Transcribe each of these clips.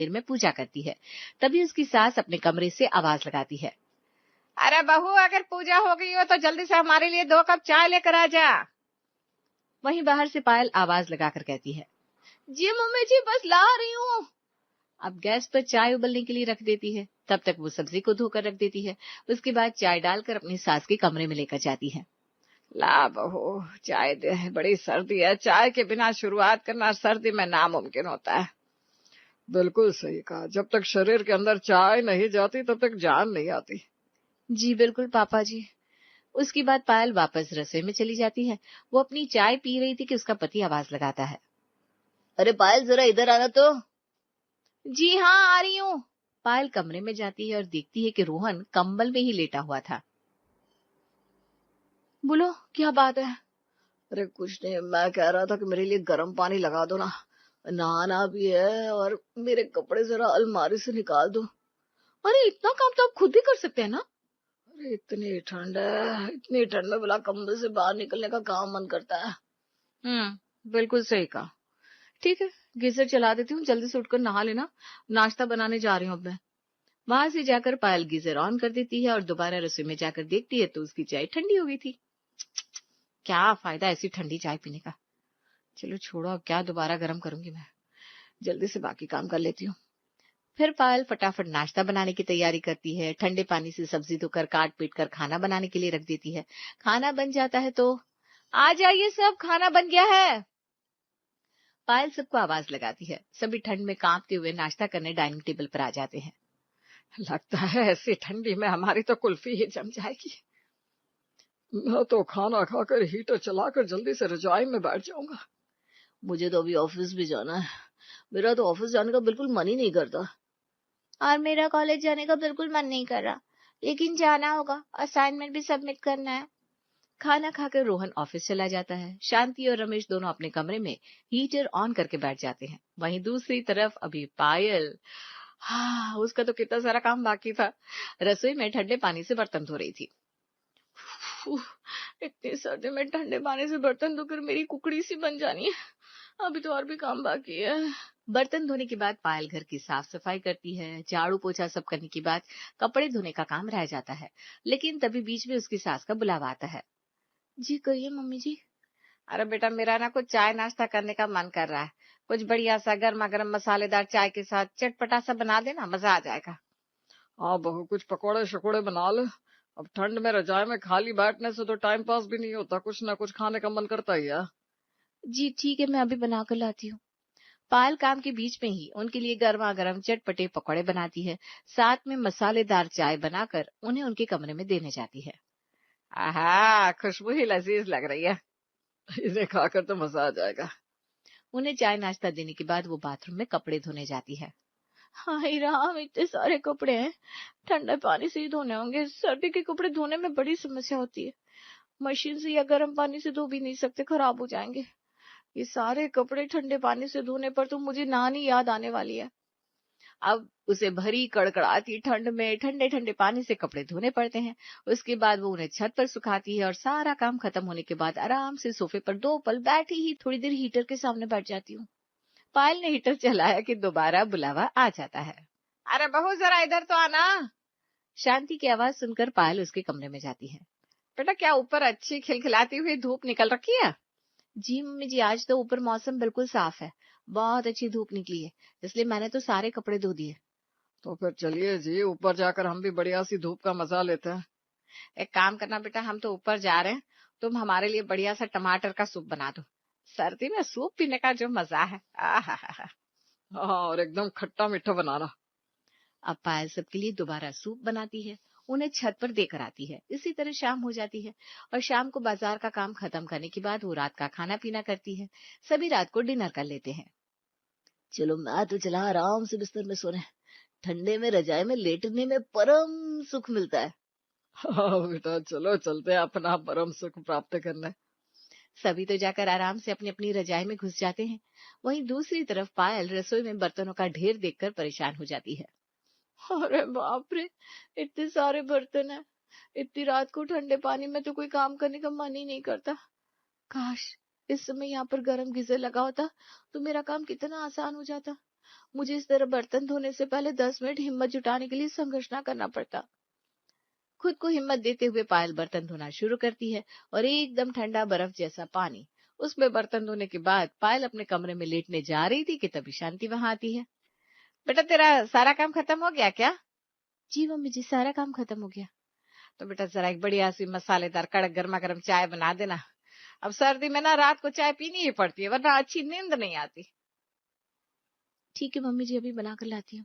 देर में पूजा करती है। तभी उसकी सास अपने कमरे से आवाज लगाती है, अरे बहू, अगर पूजा हो गई हो तो जल्दी से हमारे लिए 2 कप चाय लेकर आ जा। वहीं बाहर से पायल आवाज लगाकर कहती है, जी मम्मी जी, बस ला रही हूँ। अब गैस पर चाय उबलने के लिए रख देती है। तब तक वो सब्जी को धोकर रख देती है। उसके बाद चाय डालकर अपनी सास के कमरे में लेकर जाती है। ला बहू, चाय दे, बड़ी सर्दी है, चाय के बिना शुरुआत करना सर्दी में नामुमकिन होता है। बिल्कुल सही कहा, जब तक शरीर के अंदर चाय नहीं जाती तब तक जान नहीं आती। जी बिल्कुल पापा जी। उसके बाद पायल वापस रसोई में चली जाती है। वो अपनी चाय पी रही थी कि उसका पति आवाज लगाता है, अरे पायल, जरा इधर आना तो। जी हाँ, आ रही हूँ। पायल कमरे में जाती है और देखती है कि रोहन कंबल में ही लेटा हुआ था। बोलो, क्या बात है? अरे कुछ नहीं, मैं कह रहा था कि मेरे लिए गर्म पानी लगा दो ना, नहाना भी है, और मेरे कपड़े जरा अलमारी से निकाल दो। अरे इतना काम तो आप खुद भी कर सकते हैं ना। अरे इतनी ठंड है, इतनी ठंड में भला कमरे से बाहर निकलने का काम मन करता है। बिल्कुल सही कहा। ठीक है, गीजर चला देती हूँ, जल्दी से उठकर नहा लेना। नाश्ता बनाने जा रही हूँ अब मैं। वहां से जाकर पायल गीजर ऑन कर देती है और दोबारा रसोई में जाकर देखती है तो उसकी चाय ठंडी हो गई थी। क्या फायदा ऐसी ठंडी चाय पीने का। चलो छोड़ो, अब क्या दोबारा गर्म करूंगी मैं। जल्दी से बाकी काम कर लेती हूँ। फिर पायल फटाफट नाश्ता बनाने की तैयारी करती है। ठंडे पानी से सब्जी धोकर काट पीट कर खाना बनाने के लिए रख देती है। खाना बन जाता है तो आ जाइए सब, खाना बन गया है। पायल सबको आवाज लगाती है। सभी ठंड में कांपते हुए नाश्ता करने डाइनिंग टेबल पर आ जाते हैं। लगता है ऐसी ठंडी में हमारी तो कुल्फी ही जम जाएगी। मैं तो खाना खाकर हीटर चलाकर जल्दी से रजाई में बैठ जाऊंगा। मुझे तो अभी ऑफिस भी जाना है। मेरा तो ऑफिस जाने का बिल्कुल मन ही नहीं करता। और मेरा कॉलेज जाने का बिल्कुल मन नहीं कर रहा, लेकिन जाना होगा, असाइनमेंट भी सबमिट करना है। खाना खाकर रोहन ऑफिस चला जाता है। शांति और रमेश दोनों अपने कमरे में हीटर ऑन करके बैठ जाते हैं। वहीं दूसरी तरफ अभी पायल, हाँ, उसका तो कितना सारा काम बाकी था। रसोई में ठंडे पानी से बर्तन धो रही थी। उफ, इतनी सर्दी में ठंडे पानी से बर्तन धोकर मेरी कुकड़ी सी बन जानी है। अभी तो और भी काम बाकी है। बर्तन धोने के बाद पायल घर की साफ सफाई करती है। झाड़ू पोछा सब करने के बाद कपड़े धोने का काम रह जाता है। लेकिन तभी बीच में उसकी सास का बुलावा आता है। जी कहिए मम्मी जी। अरे बेटा, मेरा ना कुछ चाय नाश्ता करने का मन कर रहा है। कुछ बढ़िया सा गर्मा गर्म मसालेदार चाय के साथ चटपटा सा बना देना, मजा आ जाएगा। हाँ बहू, कुछ पकौड़े शकोड़े बना ले। अब ठंड में रजाई में खाली बैठने से तो टाइम पास भी नहीं होता, कुछ ना कुछ खाने का मन करता ही है। जी ठीक है, मैं अभी बना कर लाती हूँ। पायल काम के बीच में ही उनके लिए गर्मा गर्म चटपटे पकौड़े बनाती है। साथ में मसालेदार चाय बनाकर उन्हें उनके कमरे में देने जाती है। आहा, खुशबू ही लजीज लग रही है। इन्हें खाकर तो मजा आ जाएगा। उन्हें चाय नाश्ता देने के बाद वो बाथरूम में कपड़े धोने जाती है। हाय राम, इतने सारे कपड़े हैं, ठंडे पानी से ही धोने होंगे। सर्दी के कपड़े धोने में बड़ी समस्या होती है। मशीन से या गर्म पानी से धो भी नहीं सकते, खराब हो जाएंगे। ये सारे कपड़े ठंडे पानी से धोने पर तो मुझे नानी याद आने वाली है। अब उसे भरी कड़कड़ाती ठंड में ठंडे ठंडे पानी से कपड़े धोने पड़ते हैं। उसके बाद वो उन्हें छत पर सुखाती है और सारा काम खत्म होने के बाद आराम से सोफे पर 2 पल बैठी ही थोड़ी देर हीटर के सामने बैठ जाती हूँ। पायल ने हीटर चलाया कि दोबारा बुलावा आ जाता है। अरे बहू, जरा इधर तो आना। शांति की आवाज सुनकर पायल उसके कमरे में जाती है। बेटा, क्या ऊपर अच्छी खिलखिलाती हुई धूप निकल रखी है? जी मम्मी जी, आज तो ऊपर मौसम बिल्कुल साफ है। बहुत अच्छी धूप निकली है, इसलिए मैंने तो सारे कपड़े धो दिए। तो फिर चलिए जी, ऊपर जाकर हम भी बढ़िया सी धूप का मजा लेते हैं। एक काम करना बेटा, हम तो ऊपर जा रहे हैं, तुम हमारे लिए बढ़िया सा टमाटर का सूप बना दो। सर्दी में सूप पीने का जो मजा है, आहा। हाँ, और एकदम खट्टा मीठा बनाना। अब पायल सबके लिए दोबारा सूप बनाती है, उन्हें छत पर देकर आती है। इसी तरह शाम हो जाती है और शाम को बाजार का काम खत्म करने के बाद वो रात का खाना पीना करती है। सभी रात को डिनर कर लेते हैं। चलो मैं तो चला आराम से बिस्तर में सोने। ठंडे में रजाई में लेटने में परम सुख मिलता है। हाँ बेटा, चलो चलते हैं अपना परम सुख प्राप्त करने। सभी तो जाकर आराम से अपनी अपनी रजाई में घुस जाते हैं। वहीं दूसरी तरफ पायल रसोई में बर्तनों का ढेर देखकर परेशान हो जाती है। अरे बाप रे, इतने सारे बर्तन हैं। इतनी रात को ठंडे पानी में तो कोई काम करने का मन ही नहीं करता। काश इस समय यहाँ पर गर्म गीजर लगा होता तो मेरा काम कितना आसान हो जाता। मुझे इस तरह बर्तन धोने से पहले 10 मिनट हिम्मत जुटाने के लिए संघर्ष ना करना पड़ता। खुद को हिम्मत देते हुए पायल बर्तन धोना शुरू करती है और एकदम ठंडा बर्फ जैसा पानी उसमें बर्तन धोने के बाद पायल अपने कमरे में लेटने जा रही थी कि तभी शांति वहां आती है। बेटा तेरा सारा काम खत्म हो गया क्या? जी मम्मी जी, सारा काम खत्म हो गया। तो बेटा जरा एक बढ़िया सी मसालेदार कड़क गर्मा गर्म चाय बना देना। अब सर्दी में ना रात को चाय पीनी ही पड़ती है वरना अच्छी नींद नहीं आती। ठीक है मम्मी जी, अभी बना कर लाती हूँ।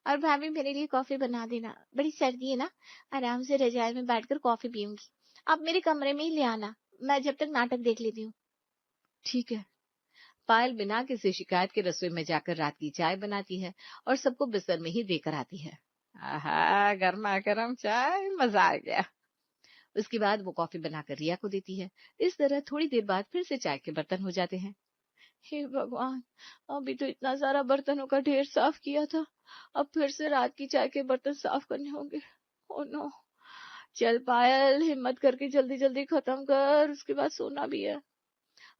और भाभी मेरे लिए कॉफी बना देना, बड़ी सर्दी है ना, आराम से रजाई में बैठकर कॉफी पीऊंगी। आप मेरे कमरे में ही ले आना, मैं जब तक नाटक देख लेती हूँ। ठीक है। पायल बिना किसी शिकायत के रसोई में जाकर रात की चाय बनाती है और सबको बिस्तर में ही देकर आती है। आहा, गर्मा गर्म चाय, मजा आ गया। उसके बाद वो कॉफी बनाकर रिया को देती है। इस तरह थोड़ी देर बाद फिर से चाय के बर्तन हो जाते हैं। हे भगवान, अभी तो इतना सारा बर्तनों का ढेर साफ किया था, अब फिर से रात की चाय के बर्तन साफ करने होंगे। Oh no. चल पायल, हिम्मत करके जल्दी जल्दी खत्म कर, उसके बाद सोना भी है।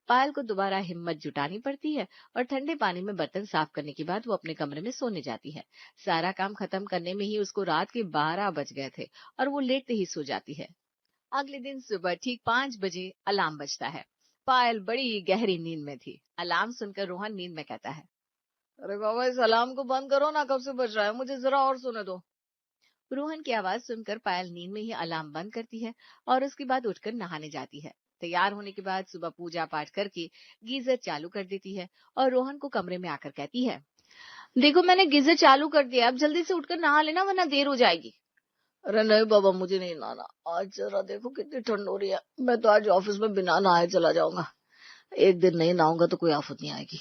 पायल को दोबारा हिम्मत जुटानी पड़ती है और ठंडे पानी में बर्तन साफ करने के बाद वो अपने कमरे में सोने जाती है। सारा काम खत्म करने में ही उसको रात के 12 बज गए थे और वो लेटते ही सो जाती है। अगले दिन सुबह ठीक 5 बजे अलार्म बजता है। पायल बड़ी गहरी नींद में थी। अलार्म सुनकर रोहन नींद में कहता है, अरे बाबा इस अलार्म को बंद करो ना, कब से बज रहा है, मुझे जरा और सोने दो। रोहन की आवाज सुनकर पायल नींद में ही अलार्म बंद करती है और उसके बाद उठकर नहाने जाती है। तैयार होने के बाद सुबह पूजा पाठ करके गीजर चालू कर देती है और रोहन को कमरे में आकर कहती है, देखो मैंने गीजर चालू कर दिया, अब जल्दी से उठकर नहा लेना वरना देर हो जाएगी। अरे नहीं बाबा, मुझे नहीं नहाना, आज जरा देखो कितनी ठंड हो रही है, मैं तो आज ऑफिस में बिना नहाए चला जाऊंगा। एक दिन नहीं नहाऊंगा तो कोई आफत नहीं आएगी।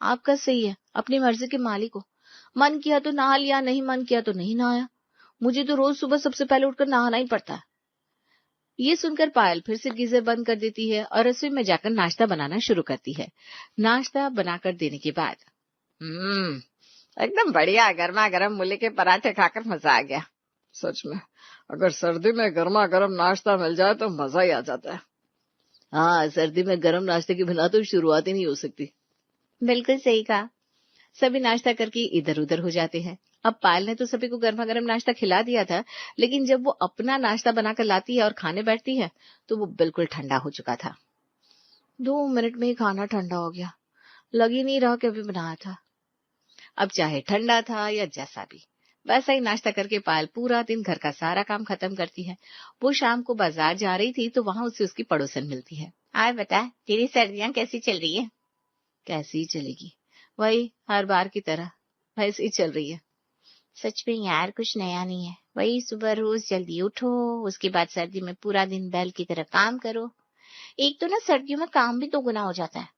आपका सही है, अपनी मर्जी के मालिक हो, मन किया तो नहा लिया, नहीं मन किया तो नहीं नहाया। मुझे तो रोज सुबह सबसे पहले उठकर नहाना ही पड़ता है। ये सुनकर पायल फिर से गीजर बंद कर देती है और रसोई में जाकर नाश्ता बनाना शुरू करती है। नाश्ता बनाकर देने के बाद एकदम बढ़िया गर्मा गर्म मूली के पराठे खाकर मजा आ गया। सच में अगर सर्दी में गर्मा गर्म नाश्ता मिल जाए तो मजा ही आ जाता है। हाँ, सर्दी में गर्म नाश्ते के बिना तो शुरुआत ही नहीं हो सकती। बिल्कुल सही कहा। सभी नाश्ता करके इधर उधर हो जाते हैं। अब पायल ने तो सभी को गर्मा गर्म नाश्ता खिला दिया था, लेकिन जब वो अपना नाश्ता बनाकर लाती है और खाने बैठती है तो वो बिल्कुल ठंडा हो चुका था। 2 मिनट में ही खाना ठंडा हो गया, लग ही नहीं रहा कि अभी बनाया था। अब चाहे ठंडा था या जैसा भी, वैसा ही नाश्ता करके पायल पूरा दिन घर का सारा काम खत्म करती है। वो शाम को बाजार जा रही थी तो वहां उसे उसकी पड़ोसन मिलती है। आए बता, तेरी सर्दियां कैसी चल रही है? कैसी चलेगी, वही हर बार की तरह वैसे ही चल रही है। सच में यार, कुछ नया नहीं है, वही सुबह रोज जल्दी उठो, उसके बाद सर्दी में पूरा दिन बैल की तरह काम करो। एक तो ना सर्दियों में काम भी तो गुना हो जाता है।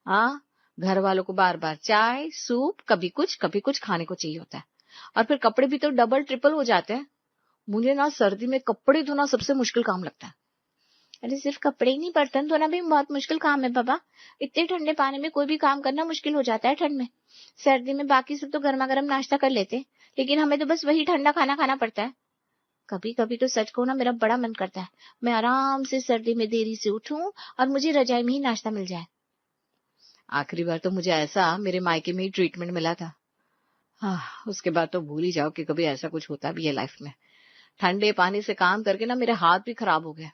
हाँ, घर वालों को बार बार चाय सूप कभी कुछ खाने को चाहिए होता है और फिर कपड़े भी तो डबल ट्रिपल हो जाते हैं। मुझे ना सर्दी में कपड़े धोना सबसे मुश्किल काम लगता है। अरे सिर्फ कपड़े ही नहीं, बर्तन धोना भी बहुत मुश्किल काम है बाबा। इतने ठंडे पानी में कोई भी काम करना मुश्किल हो जाता है ठंड में। सर्दी में बाकी सब तो गर्मा गर्म नाश्ता कर लेते, लेकिन हमें तो बस वही ठंडा खाना खाना पड़ता है। कभी कभी तो सच को ना मेरा बड़ा मन करता है मैं आराम से सर्दी में देरी से उठूं और मुझे रजाई में ही नाश्ता मिल जाए। आखिरी बार तो मुझे ऐसा मेरे मायके में ही ट्रीटमेंट मिला था। हाँ, उसके बाद तो भूल ही जाओ कि कभी ऐसा कुछ होता भी है लाइफ में। ठंडे पानी से काम करके ना मेरे हाथ भी खराब हो गए।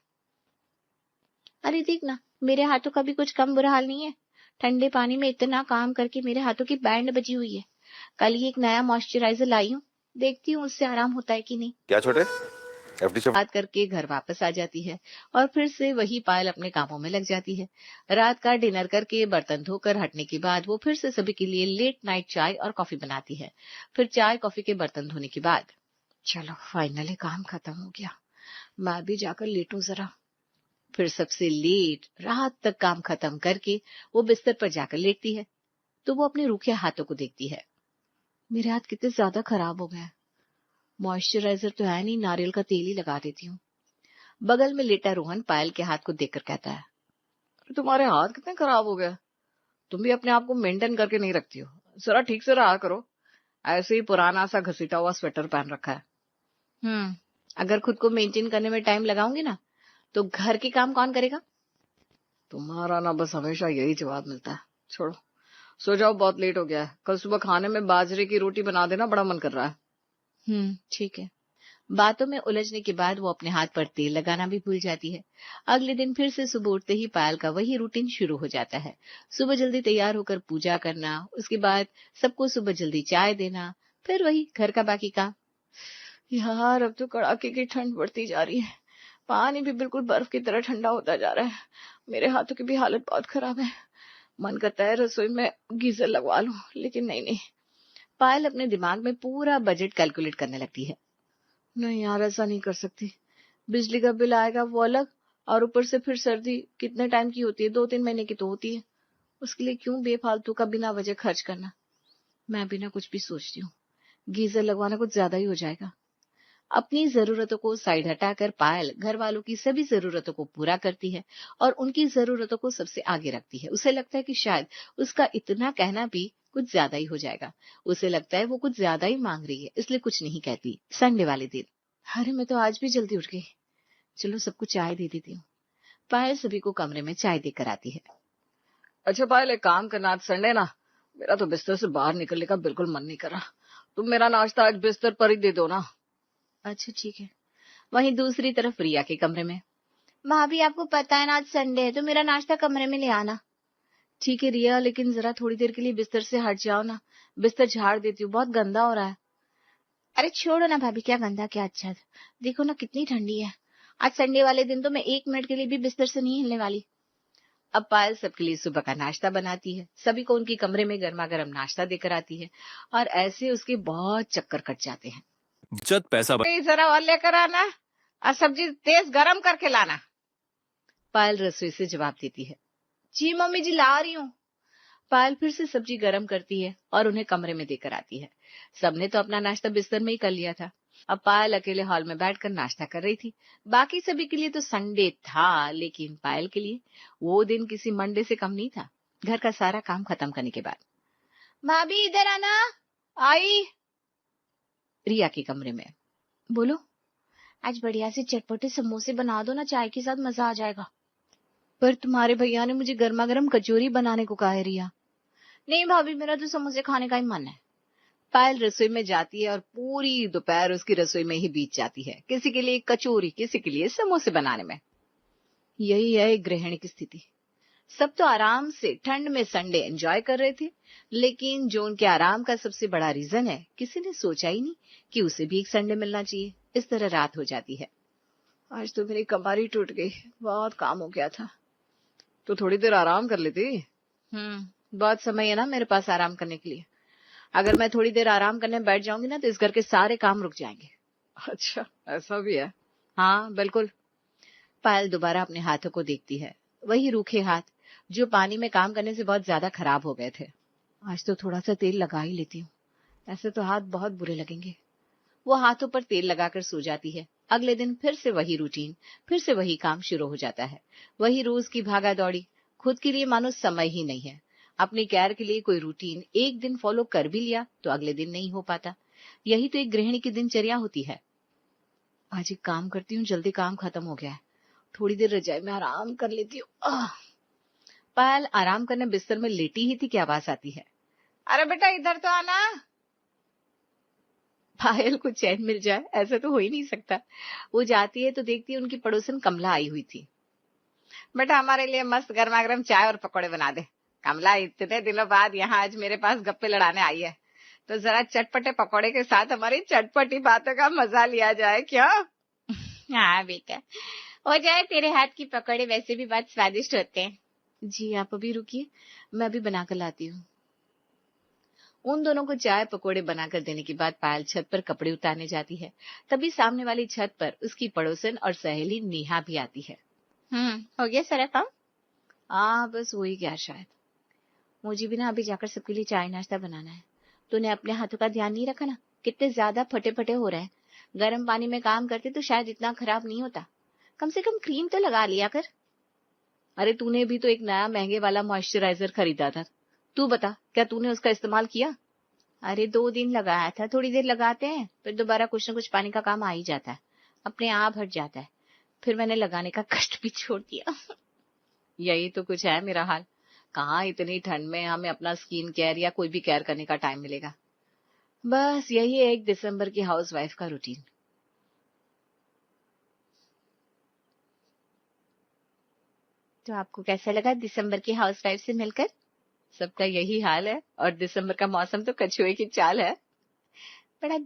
अरे देख ना, मेरे हाथों का भी कुछ कम बुरा हाल नहीं है। ठंडे पानी में इतना काम करके मेरे हाथों की बैंड बजी हुई है। कल ही एक नया मॉइस्चराइजर लाई हूँ, देखती हूँ उससे आराम होता है कि नहीं। क्या छोटे एफडी से बात करके घर वापस आ जाती है और फिर से वही पायल अपने कामों में लग जाती है। रात का डिनर करके बर्तन धोकर हटने के बाद वो फिर से सभी के लिए लेट नाइट चाय और कॉफी बनाती है। फिर चाय कॉफी के बर्तन धोने के बाद, चलो फाइनली काम खत्म हो गया, मैं भी जाकर लेटूं जरा। फिर सबसे लेट रात तक काम खत्म करके वो बिस्तर पर जाकर लेटती है तो वो अपने रूखे हाथों को देखती है। मेरे हाथ कितने ज्यादा खराब हो गए। मॉइस्चराइजर तो है नहीं, नारियल का तेल ही लगा देती हूँ। बगल में लेटा रोहन पायल के हाथ को देखकर कहता है, तुम्हारे हाथ कितने खराब हो गए, तुम भी अपने आप को मेंटेन करके नहीं रखती हो, जरा ठीक से रहा करो। ऐसे ही पुराना सा घसीटा हुआ स्वेटर पहन रखा है। अगर खुद को मेंटेन करने में टाइम लगाऊंगी ना तो घर के काम कौन करेगा? तुम्हारा ना बस हमेशा यही जवाब मिलता है। छोड़ो, सो जाओ, बहुत लेट हो गया है। कल सुबह खाने में बाजरे की रोटी बना देना, बड़ा मन कर रहा है। ठीक है। बातों में उलझने के बाद वो अपने हाथ पर तेल लगाना भी भूल जाती है। अगले दिन फिर से सुबह उठते ही पायल का वही रूटीन शुरू हो जाता है। सुबह जल्दी तैयार होकर पूजा करना, उसके बाद सबको सुबह जल्दी चाय देना, फिर वही घर का बाकी काम। यार, अब तो कड़ाके की ठंड बढ़ती जा रही है। पानी भी बिल्कुल बर्फ की तरह ठंडा होता जा रहा है। मेरे हाथों की भी हालत बहुत खराब है। मन करता है रसोई में गीजर लगवा लूं, लेकिन नहीं। पायल अपने दिमाग में पूरा बजट कैलकुलेट करने लगती है। नहीं यार, ऐसा नहीं कर सकती। बिजली का बिल आएगा वो अलग, और ऊपर से फिर सर्दी कितने टाइम की होती है? 2-3 महीने की तो होती है। उसके लिए क्यों बेफालतू का बिना वजह खर्च करना। मैं बिना कुछ भी सोचती हूँ, गीजर लगवाना कुछ ज्यादा ही हो जाएगा। अपनी जरूरतों को साइड हटाकर पायल घर वालों की सभी जरूरतों को पूरा करती है और उनकी जरूरतों को सबसे आगे रखती है। उसे लगता है कि शायद उसका इतना कहना भी कुछ ज्यादा ही हो जाएगा। उसे लगता है वो कुछ ज्यादा ही मांग रही है, इसलिए कुछ नहीं कहती। संडे वाले दिन, अरे मैं तो आज भी जल्दी उठ गई, चलो सबको चाय दे देती हूँ। पायल सभी को कमरे में चाय देकर आती है। अच्छा पायल, एक काम करना, आज संडे ना, मेरा तो बिस्तर से बाहर निकलने का बिल्कुल मन नहीं कर रहा। तुम मेरा नाश्ता आज बिस्तर पर ही दे दो ना। अच्छा ठीक है। वहीं दूसरी तरफ रिया के कमरे में, भाभी आपको पता है ना आज संडे है, तो मेरा नाश्ता कमरे में ले आना। ठीक है रिया, लेकिन जरा थोड़ी देर के लिए बिस्तर से हट जाओ ना। बिस्तर झाड़ देती हूँ, बहुत गंदा हो रहा है। अरे छोड़ो ना भाभी, क्या गंदा क्या अच्छा। देखो ना कितनी ठंडी है। आज संडे वाले दिन तो मैं 1 मिनट के लिए भी बिस्तर से नहीं हिलने वाली। अब पायल सबके लिए सुबह का नाश्ता बनाती है, सभी को उनके कमरे में गर्मा गर्म नाश्ता देकर आती है, और ऐसे उसके बहुत चक्कर कट जाते हैं। बचत पैसा जरा और लेकर आना, और सब्जी तेज गरम करके लाना। पायल रसोई से जवाब देती है। जी मम्मी जी, ला रही हूँ। पायल फिर से सब्जी गरम करती है और उन्हें कमरे में देकर आती है। सबने तो अपना नाश्ता बिस्तर में ही कर लिया था। अब पायल अकेले हॉल में बैठकर नाश्ता कर रही थी। बाकी सभी के लिए तो संडे था, लेकिन पायल के लिए वो दिन किसी मंडे से कम नहीं था। घर का सारा काम खत्म करने के बाद, भाभी इधर आना। आई। रिया के कमरे में, बोलो। आज बढ़िया से चटपटे समोसे बना दो ना, चाय के साथ मजा आ जाएगा। पर तुम्हारे भैया ने मुझे गर्मा गर्म कचौरी बनाने को कहा है रिया। नहीं भाभी, मेरा तो समोसे खाने का ही मन है। पायल रसोई में जाती है और पूरी दोपहर उसकी रसोई में ही बीत जाती है, किसी के लिए कचौरी, किसी के लिए समोसे बनाने में। यही है एक गृहिणी की स्थिति। सब तो आराम से ठंड में संडे एंजॉय कर रहे थे, लेकिन जो उनके आराम का सबसे बड़ा रीजन है, किसी ने सोचा ही नहीं कि उसे भी एक संडे मिलना चाहिए। इस तरह रात हो जाती है। आज तो मेरी कमर ही टूट गई, बहुत काम हो गया था। तो थोड़ी देर आराम कर लेती। बहुत समय है ना मेरे पास आराम करने के लिए। अगर मैं थोड़ी देर आराम करने बैठ जाऊंगी ना, तो इस घर के सारे काम रुक जाएंगे। अच्छा, ऐसा भी है? हाँ बिल्कुल। पायल दोबारा अपने हाथों को देखती है, वही रूखे हाथ जो पानी में काम करने से बहुत ज्यादा खराब हो गए थे। आज तो थोड़ा सा तेल लगा ही लेती हूँ, ऐसे तो हाथ बहुत बुरे लगेंगे। वो हाथों पर तेल लगाकर सो जाती है। अगले दिन फिर से वही रूटीन, फिर से वही काम शुरू हो जाता है। वही रोज की भागा दौड़ी। खुद के लिए मानो समय ही नहीं है। अपनी केयर के लिए कोई रूटीन एक दिन फॉलो कर भी लिया तो अगले दिन नहीं हो पाता। यही तो एक गृहिणी की दिनचर्या होती है। आज एक काम करती हूँ, जल्दी काम खत्म हो गया है, थोड़ी देर रजाई में आराम कर लेती हूँ। पायल आराम करने बिस्तर में लेटी ही थी कि आवाज आती है, अरे बेटा इधर तो आना। पायल को चैन मिल जाए, ऐसा तो हो ही नहीं सकता। वो जाती है तो देखती है उनकी पड़ोसन कमला आई हुई थी। बेटा हमारे लिए मस्त गर्मा गर्म चाय और पकौड़े बना दे। कमला इतने दिनों बाद यहाँ आज मेरे पास गप्पे लड़ाने आई है, तो जरा चटपटे पकौड़े के साथ हमारी चटपटी बातों का मजा लिया जाए क्या? हाँ बेटा, हो जाए, तेरे हाथ की पकौड़े वैसे भी बहुत स्वादिष्ट होते हैं। जी आप अभी रुकिए, मैं अभी बनाकर लाती हूँ। उन दोनों को चाय पकोड़े बनाकर देने के बाद पायल छत पर कपड़े उतारने जाती है। तभी सामने वाली छत पर उसकी पड़ोसन और सहेली नेहा भी आती है। हो गया सारा काम? हाँ बस हो ही गया शायद। मुझे भी ना अभी जाकर सबके लिए चाय नाश्ता बनाना है। तूने अपने हाथों का ध्यान नहीं रखा ना, कितने ज्यादा फटे फटे हो रहे हैं। गर्म पानी में काम करते तो शायद इतना खराब नहीं होता। कम से कम क्रीम तो लगा लिया कर। अरे तूने भी तो एक नया महंगे वाला मॉइस्चराइजर खरीदा था, तू बता क्या तूने उसका इस्तेमाल किया? अरे 2 दिन लगाया था, थोड़ी देर लगाते हैं फिर दोबारा कुछ न कुछ पानी का काम आ ही जाता है, अपने आप हट जाता है। फिर मैंने लगाने का कष्ट भी छोड़ दिया। यही तो कुछ है मेरा हाल। कहाँ इतनी ठंड में हमें अपना स्किन केयर या कोई भी केयर करने का टाइम मिलेगा। बस यही है 1 दिसंबर की हाउसवाइफ का रूटीन। तो आपको कैसा लगा दिसंबर की हाउसवाइफ से मिलकर? सबका यही हाल है और दिसंबर का मौसम तो कछुए की चाल है। बड़ा